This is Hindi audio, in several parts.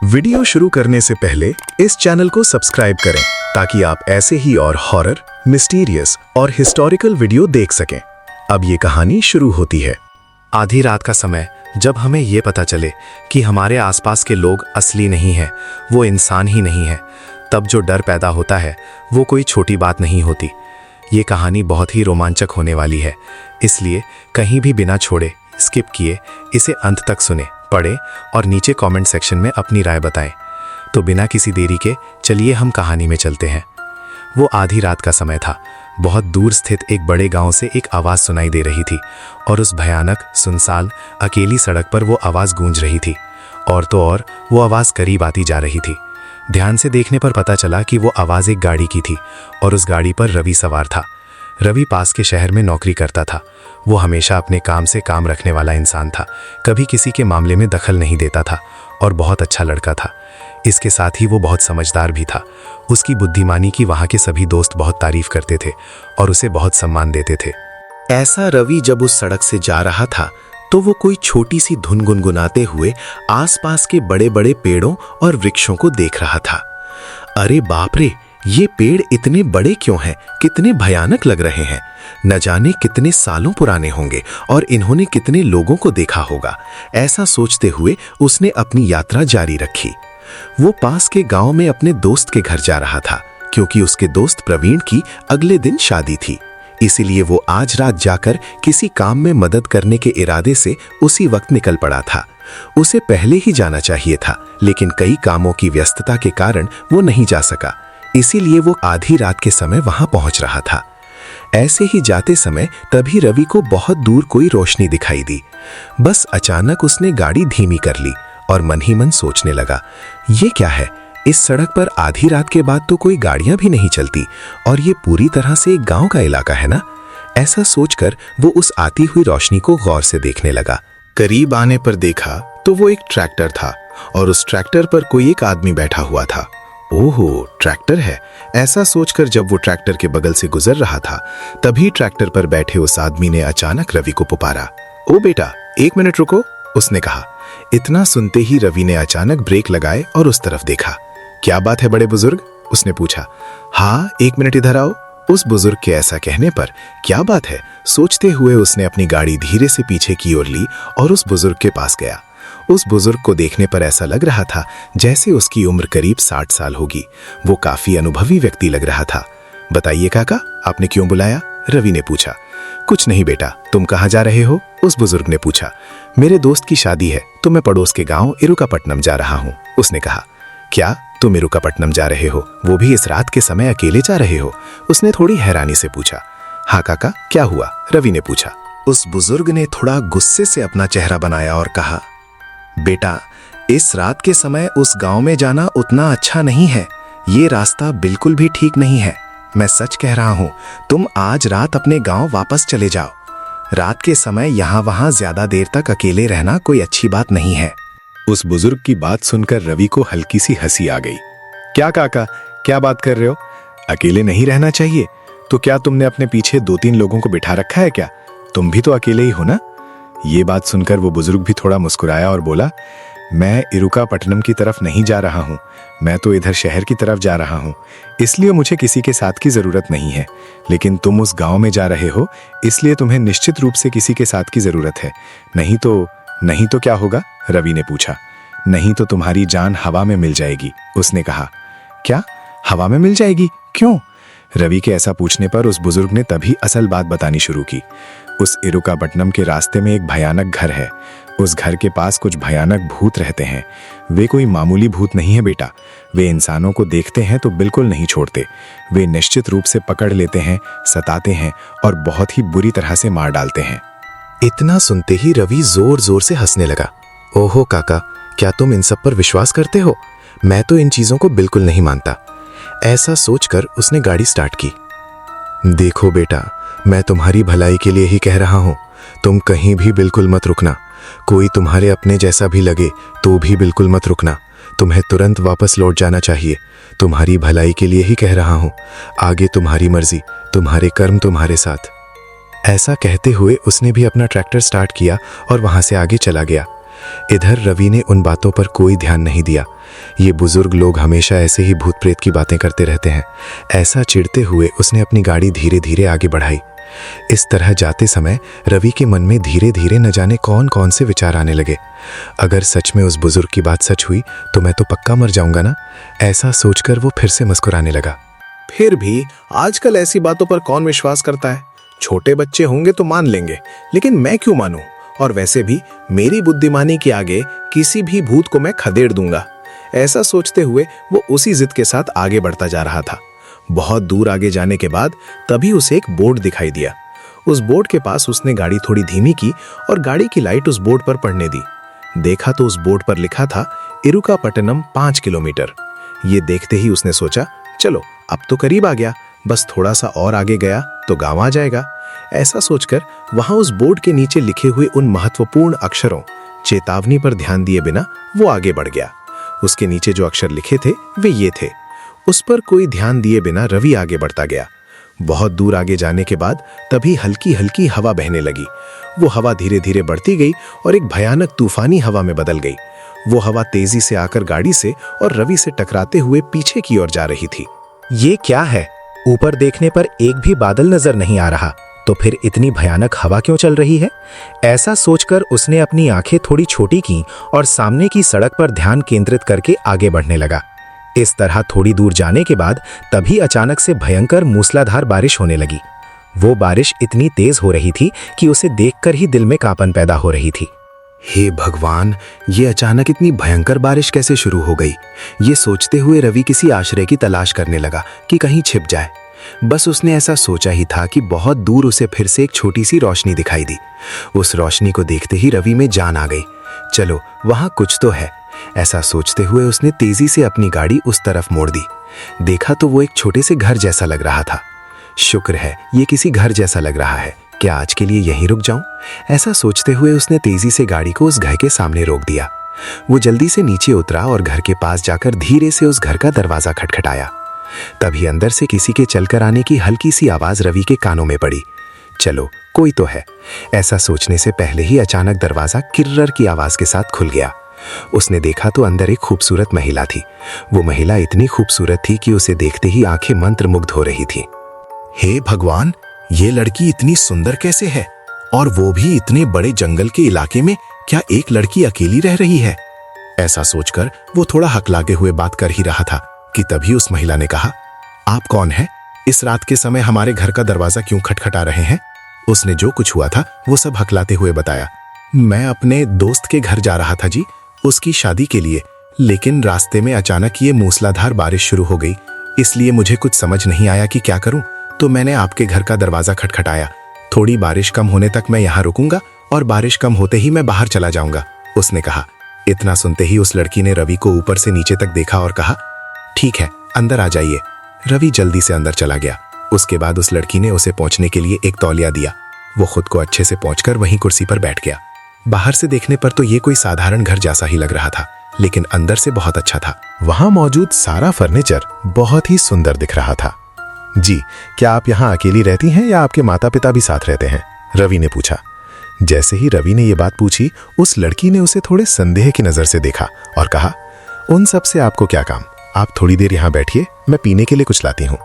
वीडियो शुरू करने से पहले इस चैनल को सब्सक्राइब करें ताकि आप ऐसे ही और हॉरर, मिस्टीरियस और हिस्टोरिकल वीडियो देख सकें। अब ये कहानी शुरू होती है। आधी रात का समय, जब हमें ये पता चले कि हमारे आसपास के लोग असली नहीं हैं, वो इंसान ही नहीं है, तब जो डर पैदा होता है वो कोई छोटी बात नहीं होती। ये कहानी बहुत ही रोमांचक होने वाली है, इसलिए कहीं भी बिना छोड़े, स्किप किए इसे अंत तक सुने, पढ़ें और नीचे कमेंट सेक्शन में अपनी राय बताएं। तो बिना किसी देरी के चलिए हम कहानी में चलते हैं। वो आधी रात का समय था। बहुत दूर स्थित एक बड़े गांव से एक आवाज़ सुनाई दे रही थी और उस भयानक, सुनसान, अकेली सड़क पर वो आवाज़ गूंज रही थी। और तो और वो आवाज़ करीब आती जा रही थी। ध्यान से देखने पर पता चला कि वो आवाज़ एक गाड़ी की थी और उस गाड़ी पर रवि सवार था। रवि पास के शहर में नौकरी करता था। वो हमेशा अपने काम से काम रखने वाला इंसान था, कभी किसी के मामले में दखल नहीं देता था और बहुत अच्छा लड़का था। इसके साथ ही वो बहुत समझदार भी था। उसकी बुद्धिमानी की वहाँ के सभी दोस्त बहुत तारीफ करते थे और उसे बहुत सम्मान देते थे। ऐसा रवि जब उस सड़क से जा रहा था तो वो कोई छोटी सी धुन गुनगुनाते हुए आसपास के बड़े बड़े पेड़ों और वृक्षों को देख रहा था। अरे बाप रे, ये पेड़ इतने बड़े क्यों हैं? कितने भयानक लग रहे हैं। न जाने कितने सालों पुराने होंगे और इन्होंने कितने लोगों को देखा होगा। ऐसा सोचते हुए उसने अपनी यात्रा जारी रखी। वो पास के गांव में अपने दोस्त के घर जा रहा था, क्योंकि उसके दोस्त प्रवीण की अगले दिन शादी थी। इसीलिए वो आज रात जाकर किसी काम में मदद करने के इरादे से उसी वक्त निकल पड़ा था। उसे पहले ही जाना चाहिए था, लेकिन कई कामों की व्यस्तता के कारण वो नहीं जा सका। इसीलिए वो आधी रात के समय वहां पहुंच रहा था। ऐसे ही जाते समय तभी रवि को बहुत दूर कोई रोशनी दिखाई दी। बस अचानक उसने गाड़ी धीमी कर ली और मन ही मन सोचने लगा, ये क्या है? इस सड़क पर आधी रात के बाद तो कोई गाड़ियां भी नहीं चलती और ये पूरी तरह से एक गांव का इलाका है ना। ऐसा सोचकर वो उस आती हुई रोशनी को गौर से देखने लगा। करीब आने पर देखा तो वो एक ट्रैक्टर था और उस ट्रैक्टर पर कोई एक आदमी बैठा हुआ था। ओहो, ट्रैक्टर है। ऐसा सोचकर जब वो ट्रैक्टर के बगल से गुजर रहा था, तभी ट्रैक्टर पर बैठे उस आदमी ने अचानक रवि को पुकारा। ओ बेटा, 1 मिनट रुको, उसने कहा। इतना सुनते ही रवि ने अचानक ब्रेक लगाए और उस तरफ देखा। क्या बात है बड़े बुजुर्ग? उसने पूछा। हाँ, 1 मिनट इधर आओ। उस बुजुर्ग के ऐसा कहने पर क्या बात है, सोचते हुए उसने अपनी गाड़ी धीरे से पीछे की ओर ली और उस बुजुर्ग के पास गया। उस बुजुर्ग को देखने पर ऐसा लग रहा था जैसे उसकी उम्र करीब 60 साल होगी। वो काफी अनुभवी व्यक्ति लग रहा था। बताइए काका, आपने क्यों बुलाया? रवि ने पूछा। कुछ नहीं बेटा, तुम कहाँ जा रहे हो? उस बुजुर्ग ने पूछा। मेरे दोस्त की शादी है तो मैं पड़ोस के गांव इरुकापट्टनम जा रहा हूँ, उसने कहा। क्या तुम इरुकापट्टनम जा रहे हो? वो भी इस रात के समय अकेले जा रहे हो? उसने थोड़ी हैरानी से पूछा। हाँ काका, क्या हुआ? रवि ने पूछा। उस बुजुर्ग ने थोड़ा गुस्से से अपना चेहरा बनाया और कहा, बेटा, इस रात के समय उस गांव में जाना उतना अच्छा नहीं है। ये रास्ता बिल्कुल भी ठीक नहीं है। मैं सच कह रहा हूं, तुम आज रात अपने गांव वापस चले जाओ। रात के समय यहाँ वहां ज्यादा देर तक अकेले रहना कोई अच्छी बात नहीं है। उस बुजुर्ग की बात सुनकर रवि को हल्की सी हंसी आ गई। क्या काका, क्या बात कर रहे हो? अकेले नहीं रहना चाहिए? तो क्या तुमने अपने पीछे 2-3 लोगों को बिठा रखा है क्या? तुम भी तो अकेले ही हो ना? ये बात सुनकर वो बुजुर्ग भी थोड़ा मुस्कुराया और बोला, मैं इरुकापट्टनम की तरफ नहीं जा रहा हूँ, मैं तो इधर शहर की तरफ जा रहा हूँ, इसलिए मुझे किसी के साथ की जरूरत नहीं है। लेकिन तुम उस गांव में जा रहे हो, इसलिए तुम्हें निश्चित रूप से किसी के साथ की जरूरत है। नहीं तो क्या होगा? रवि ने पूछा। नहीं तो तुम्हारी जान हवा में मिल जाएगी, उसने कहा। क्या हवा में मिल जाएगी? क्यों? रवि के ऐसा पूछने पर उस बुजुर्ग ने तभी असल बात बतानी शुरू की। उस इरुकापट्टनम के रास्ते में एक भयानक घर है। उस घर के पास कुछ भयानक भूत रहते हैं। वे कोई मामूली भूत नहीं है बेटा। वे इंसानों को देखते हैं तो बिल्कुल नहीं छोड़ते। वे निश्चित रूप से पकड़ लेते हैं, सताते हैं और बहुत ही बुरी तरह से मार डालते हैं। इतना सुनते ही रवि जोर जोर से हंसने लगा। ओहो काका, क्या तुम इन सब पर विश्वास करते हो? मैं तो इन चीजों को बिल्कुल नहीं मानता। ऐसा सोचकर उसने गाड़ी स्टार्ट की। देखो बेटा, मैं तुम्हारी भलाई के लिए ही कह रहा हूं, तुम कहीं भी बिल्कुल मत रुकना। कोई तुम्हारे अपने जैसा भी लगे तो भी बिल्कुल मत रुकना। तुम्हें तुरंत वापस लौट जाना चाहिए। तुम्हारी भलाई के लिए ही कह रहा हूं। आगे तुम्हारी मर्जी, तुम्हारे कर्म तुम्हारे साथ। ऐसा कहते हुए उसने भी अपना ट्रैक्टर स्टार्ट किया और वहां से आगे चला गया। इधर रवि ने उन बातों पर कोई ध्यान नहीं दिया। ये बुजुर्ग लोग हमेशा ऐसे ही भूत प्रेत की बातें करते रहते हैं। ऐसा चिढ़ते हुए उसने अपनी गाड़ी धीरे धीरे आगे बढ़ाई। इस तरह जाते समय रवि के मन में धीरे धीरे न जाने कौन कौन से विचार आने लगे। अगर सच में उस बुजुर्ग की बात सच हुई तो मैं तो पक्का मर जाऊंगा ना। ऐसा सोचकर वो फिर से मुस्कुराने लगा। फिर भी आजकल ऐसी बातों पर कौन विश्वास करता है? छोटे बच्चे होंगे तो मान लेंगे, लेकिन मैं क्यों मानूं? और वैसे भी मेरी बुद्धिमानी के आगे किसी भी भूत को मैं खदेड़ दूंगा। ऐसा सोचते हुए वो उसी जिद के साथ आगे बढ़ता जा रहा था। बहुत दूर आगे जाने के बाद तभी उसे एक बोर्ड दिखाई दिया। उस बोर्ड के पास उसने गाड़ी थोड़ी धीमी की और गाड़ी की लाइट उस बोर्ड पर पड़ने दी। देखा तो उस बोर्ड पर लिखा था इरुकापट्टनम 5 किलोमीटर। ये देखते ही उसने सोचा, चलो अब तो करीब आ गया, बस थोड़ा सा और आगे गया तो गांव आ जाएगा। ऐसा सोचकर वहां उस बोर्ड के नीचे लिखे हुए उन महत्वपूर्ण अक्षरों चेतावनी पर ध्यान दिए बिना वो आगे बढ़ गया। उसके नीचे जो अक्षर लिखे थे वे ये थे। उस पर कोई ध्यान दिए बिना रवि आगे बढ़ता गया। बहुत दूर आगे जाने के बाद तभी हल्की हल्की हवा बहने लगी। वो हवा धीरे धीरे बढ़ती गई और एक भयानक तूफानी हवा में बदल गई। वो हवा तेजी से आकर गाड़ी से और रवि से टकराते हुए पीछे की ओर जा रही थी। ये क्या है? ऊपर देखने पर एक भी बादल नजर नहीं आ रहा, तो फिर इतनी भयानक हवा क्यों चल रही है? ऐसा सोचकर उसने अपनी आंखें थोड़ी छोटी की और सामने की सड़क पर ध्यान केंद्रित करके आगे बढ़ने लगा। इस तरह थोड़ी दूर जाने के बाद तभी अचानक से भयंकर मूसलाधार बारिश होने लगी। वो बारिश इतनी तेज हो रही थी कि उसे देखकर ही दिल में कांपन पैदा हो रही थी। हे भगवान, ये अचानक इतनी भयंकर बारिश कैसे शुरू हो गई? ये सोचते हुए रवि किसी आश्रय की तलाश करने लगा कि कहीं छिप जाए। बस उसने ऐसा सोचा ही था कि बहुत दूर उसे फिर से एक छोटी सी रोशनी दिखाई दी। उस रोशनी को देखते ही रवि में जान आ गई। चलो वहां कुछ तो है। ऐसा सोचते हुए उसने तेजी से अपनी गाड़ी उस तरफ मोड़ दी। देखा तो वो एक छोटे से घर जैसा लग रहा था। शुक्र है ये किसी घर जैसा लग रहा है, क्या आज के लिए यहीं रुक जाऊं? ऐसा सोचते हुए उसने तेजी से गाड़ी को उस घर के सामने रोक दिया। वो जल्दी से नीचे उतरा और घर के पास जाकर धीरे से उस घर का दरवाजा खटखटाया। तभी अंदर से किसी के चलकर आने की हल्की सी आवाज रवि के कानों में पड़ी। चलो कोई तो है। ऐसा सोचने से पहले ही अचानक दरवाजा किर्रर की आवाज के साथ खुल गया। उसने देखा तो अंदर एक खूबसूरत महिला थी। वो महिला इतनी खूबसूरत थी कि उसे देखते ही आंखें मंत्रमुग्ध हो रही थी। हे भगवान, ये लड़की इतनी सुंदर कैसे है? और वो भी इतने बड़े जंगल के इलाके में। क्या एक लड़की अकेली रह रही है? ऐसा सोचकर वो थोड़ा हकलागे हुए बात कर ही रहा था कि तभी उस महिला ने कहा, आप कौन हैं? इस रात के समय हमारे घर का दरवाजा क्यों खटखटा रहे हैं? उसने जो कुछ हुआ था वो सब हकलाते हुए बताया। मैं अपने दोस्त के घर जा रहा था जी, उसकी शादी के लिए, लेकिन रास्ते में अचानक ये मूसलाधार बारिश शुरू हो गई, इसलिए मुझे कुछ समझ नहीं आया कि क्या करूं, तो मैंने आपके घर का दरवाजा खटखटाया। थोड़ी बारिश कम होने तक मैं यहाँ रुकूंगा और बारिश कम होते ही मैं बाहर चला जाऊंगा, उसने कहा। इतना सुनते ही उस लड़की ने रवि को ऊपर से नीचे तक देखा और कहा, ठीक है अंदर आ जाइए। रवि जल्दी से अंदर चला गया। उसके बाद उस लड़की ने उसे पहुंचने के लिए एक तौलिया दिया। वो खुद को अच्छे से पहुंचकर वहीं कुर्सी पर बैठ गया। बाहर से देखने पर तो ये कोई साधारण घर जैसा ही लग रहा था, लेकिन अंदर से बहुत अच्छा था। वहां मौजूद सारा फर्नीचर बहुत ही सुंदर दिख रहा था। जी, क्या आप यहाँ अकेली रहती हैं या आपके माता पिता भी साथ रहते हैं? रवि ने पूछा। जैसे ही रवि ने ये बात पूछी, उस लड़की ने उसे थोड़े संदेह की नजर से देखा और कहा, उन सब से आपको क्या काम? आप थोड़ी देर यहाँ बैठिए, मैं पीने के लिए कुछ लाती हूँ।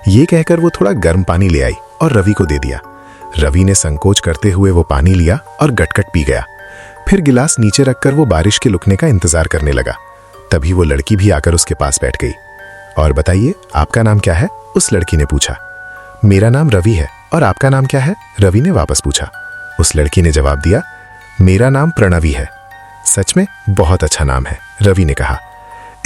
ये कहकर वो थोड़ा गर्म पानी ले आई और रवि को दे दिया। रवि ने संकोच करते हुए वो पानी लिया और गटगट पी गया। फिर गिलास नीचे रखकर वो बारिश के रुकने का इंतजार करने लगा। तभी वो लड़की भी आकर उसके पास बैठ गई। और बताइए, आपका नाम क्या है? उस लड़की ने पूछा। मेरा नाम रवि है। और आपका नाम क्या है? रवि ने वापस पूछा। उस लड़की ने जवाब दिया, मेरा नाम प्रणवी है। सच में बहुत अच्छा नाम है, रवि ने कहा।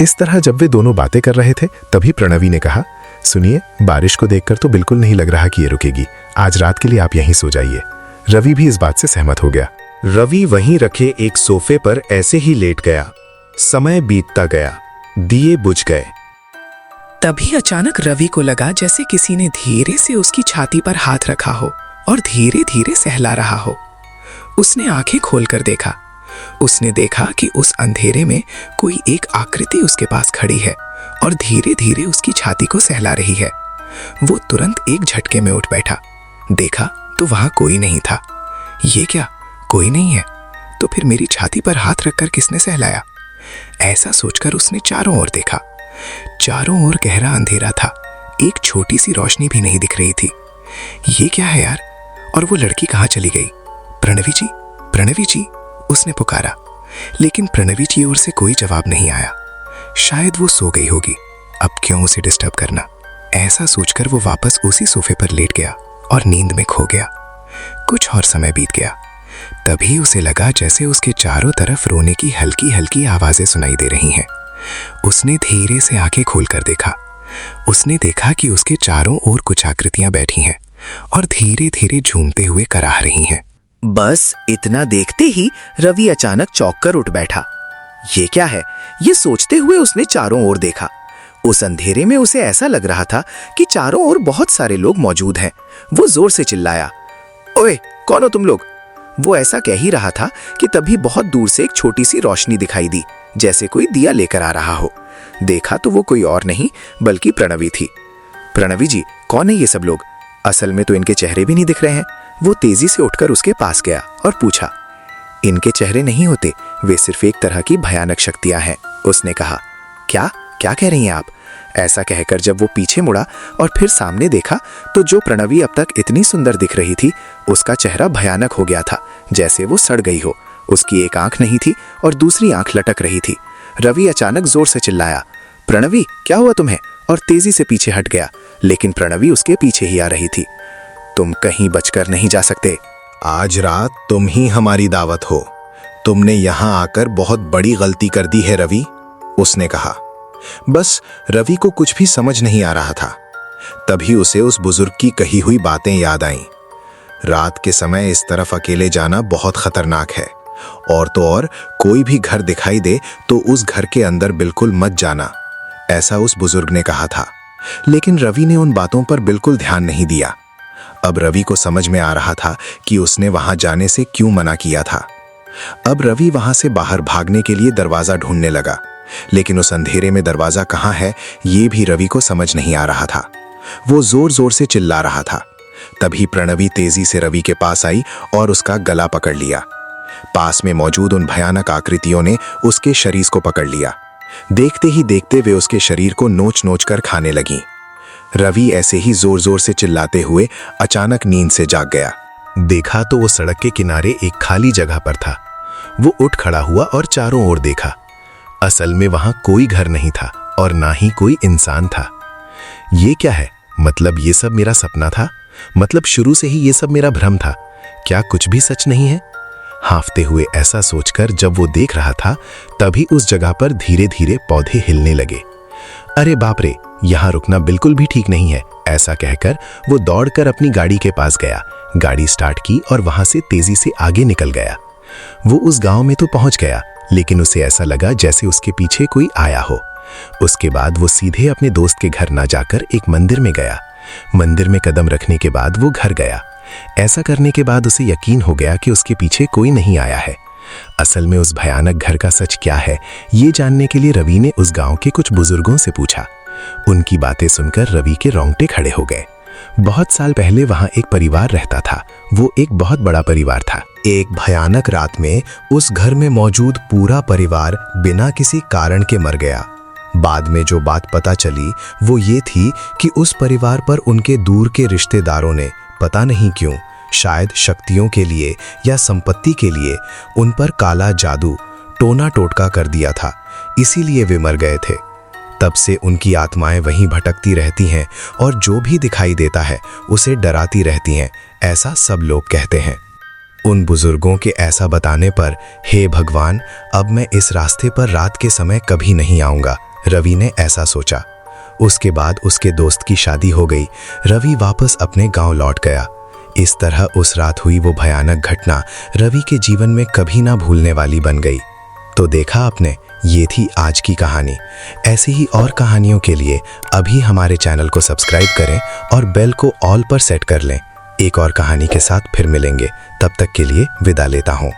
इस तरह जब वे दोनों बातें कर रहे थे तभी प्रणवी ने कहा, सुनिए, बारिश को देखकर तो बिल्कुल नहीं लग रहा कि ये रुकेगी। आज रात के लिए आप यहीं सो जाइए। रवि भी इस बात से सहमत हो गया। रवि वहीं रखे एक सोफे पर ऐसे ही लेट गया। समय बीतता गया, दिए बुझ गए। तभी अचानक रवि को लगा जैसे किसी ने धीरे से उसकी छाती पर हाथ रखा हो और धीरे धीरे सहला रहा हो। उसने आंखें खोलकर देखा। उसने देखा कि उस अंधेरे में कोई एक आकृति उसके पास खड़ी है और धीरे धीरे उसकी छाती को सहला रही है। वो तुरंत एक झटके में उठ बैठा। देखा तो वहां कोई नहीं था। ये क्या, कोई नहीं है? तो फिर मेरी छाती पर हाथ रखकर किसने सहलाया? ऐसा सोचकर उसने चारों ओर देखा। चारों ओर गहरा अंधेरा था, एक छोटी सी रोशनी भी नहीं दिख रही थी। ये क्या है यार? और वो लड़की कहाँ चली गई? प्रणवी जी, प्रणवी जी, उसने पुकारा, लेकिन प्रणवी की ओर से कोई जवाब नहीं आया। शायद वो सो गई होगी, अब क्यों उसे डिस्टर्ब करना? ऐसा सोचकर वो वापस उसी सोफे पर लेट गया और नींद में खो गया। कुछ और समय बीत गया, तभी उसे लगा जैसे उसके चारों तरफ रोने की हल्की हल्की आवाजें सुनाई दे रही हैं। उसने धीरे से आंखें खोलकर देखा। उसने देखा कि उसके चारों ओर कुछ आकृतियां बैठी हैं और धीरे धीरे झूमते हुए कराह रही हैं। बस इतना देखते ही रवि अचानक चौंक कर उठ बैठा। ये क्या है? ये सोचते हुए उसने चारों ओर देखा। उस अंधेरे में उसे ऐसा लग रहा था कि चारों ओर बहुत सारे लोग मौजूद हैं। वो जोर से चिल्लाया, ओए, कौन हो तुम लोग? वो ऐसा कह ही रहा था कि तभी बहुत दूर से एक छोटी सी रोशनी दिखाई दी, जैसे कोई दिया लेकर आ रहा हो। देखा तो वो कोई और नहीं बल्कि प्रणवी थी। प्रणवी जी, कौन है ये सब लोग? असल में तो इनके चेहरे भी नहीं दिख रहे हैं। वो तेजी से उठकर उसके पास गया और पूछा, इनके चेहरे नहीं होते, वे सिर्फ एक तरह की भयानक शक्तियां हैं, उसने कहा। क्या क्या कह रही हैं आप? ऐसा कहकर जब वो पीछे मुड़ा और फिर सामने देखा तो जो प्रणवी अब तक इतनी सुंदर दिख रही थी, उसका चेहरा भयानक हो गया था, जैसे वो सड़ गई हो। उसकी एक आंख नहीं थी और दूसरी आंख लटक रही थी। रवि अचानक जोर से चिल्लाया, प्रणवी, क्या हुआ तुम्हें? और तेजी से पीछे हट गया, लेकिन प्रणवी उसके पीछे ही आ रही थी। तुम कहीं बचकर नहीं जा सकते। आज रात तुम ही हमारी दावत हो। तुमने यहां आकर बहुत बड़ी गलती कर दी है रवि, उसने कहा। बस रवि को कुछ भी समझ नहीं आ रहा था। तभी उसे उस बुजुर्ग की कही हुई बातें याद आईं। रात के समय इस तरफ अकेले जाना बहुत खतरनाक है, और तो और कोई भी घर दिखाई दे तो उस घर के अंदर बिल्कुल मत जाना, ऐसा उस बुजुर्ग ने कहा था। लेकिन रवि ने उन बातों पर बिल्कुल ध्यान नहीं दिया। अब रवि को समझ में आ रहा था कि उसने वहां जाने से क्यों मना किया था। अब रवि वहां से बाहर भागने के लिए दरवाजा ढूंढने लगा, लेकिन उस अंधेरे में दरवाजा कहाँ है ये भी रवि को समझ नहीं आ रहा था। वो जोर जोर से चिल्ला रहा था। तभी प्रणवी तेजी से रवि के पास आई और उसका गला पकड़ लिया। पास में मौजूद उन भयानक आकृतियों ने उसके शरीर को पकड़ लिया। देखते ही देखते वे उसके शरीर को नोच नोच कर खाने लगी। रवि ऐसे ही जोर जोर से चिल्लाते हुए अचानक नींद से जाग गया। देखा तो वो सड़क के किनारे एक खाली जगह पर था। वो उठ खड़ा हुआ और चारों ओर देखा। असल में वहां कोई घर नहीं था और ना ही कोई इंसान था। ये क्या है? मतलब ये सब मेरा सपना था? मतलब शुरू से ही ये सब मेरा भ्रम था? क्या कुछ भी सच नहीं है? हांफते हुए ऐसा सोचकर जब वो देख रहा था, तभी उस जगह पर धीरे धीरे पौधे हिलने लगे। अरे बाप रे, यहां रुकना बिल्कुल भी ठीक नहीं है, ऐसा कहकर वो दौड़कर अपनी गाड़ी के पास गया। गाड़ी स्टार्ट की और वहां से तेजी से आगे निकल गया। वो उस गांव में तो पहुंच गया, लेकिन उसे ऐसा लगा जैसे उसके पीछे कोई आया हो। उसके बाद वो सीधे अपने दोस्त के घर ना जाकर एक मंदिर में गया। मंदिर में कदम रखने के बाद वो घर गया। ऐसा करने के बाद उसे यकीन हो गया कि उसके पीछे कोई नहीं आया है। असल में उस भयानक घर का सच क्या है, ये जानने के लिए रवि ने उस गांव के कुछ बुजुर्गों से पूछा। उनकी बातें सुनकर रवि के रोंगटे खड़े हो गए। बहुत साल पहले वहां एक परिवार रहता था। वो एक बहुत बड़ा परिवार था। एक भयानक रात में उस घर में मौजूद पूरा परिवार बिना किसी कारण के मर गया। बाद में जो बात पता चली वो ये थी कि उस परिवार पर उनके दूर के रिश्तेदारों ने पता नहीं क्यों, शायद शक्तियों के लिए या संपत्ति के लिए, उन पर काला जादू, टोना टोटका कर दिया था, इसीलिए वे मर गए थे। तब से उनकी आत्माएं वहीं भटकती रहती हैं और जो भी दिखाई देता है उसे डराती रहती हैं, ऐसा सब लोग कहते हैं। उन बुजुर्गों के ऐसा बताने पर, हे भगवान, अब मैं इस रास्ते पर रात के समय कभी नहीं आऊंगा, रवि ने ऐसा सोचा। उसके बाद उसके दोस्त की शादी हो गई। रवि वापस अपने गांव लौट गया। इस तरह उस रात हुई वो भयानक घटना रवि के जीवन में कभी ना भूलने वाली बन गई। तो देखा आपने, ये थी आज की कहानी। ऐसी ही और कहानियों के लिए अभी हमारे चैनल को सब्सक्राइब करें और बेल को ऑल पर सेट कर लें। एक और कहानी के साथ फिर मिलेंगे, तब तक के लिए विदा लेता हूँ।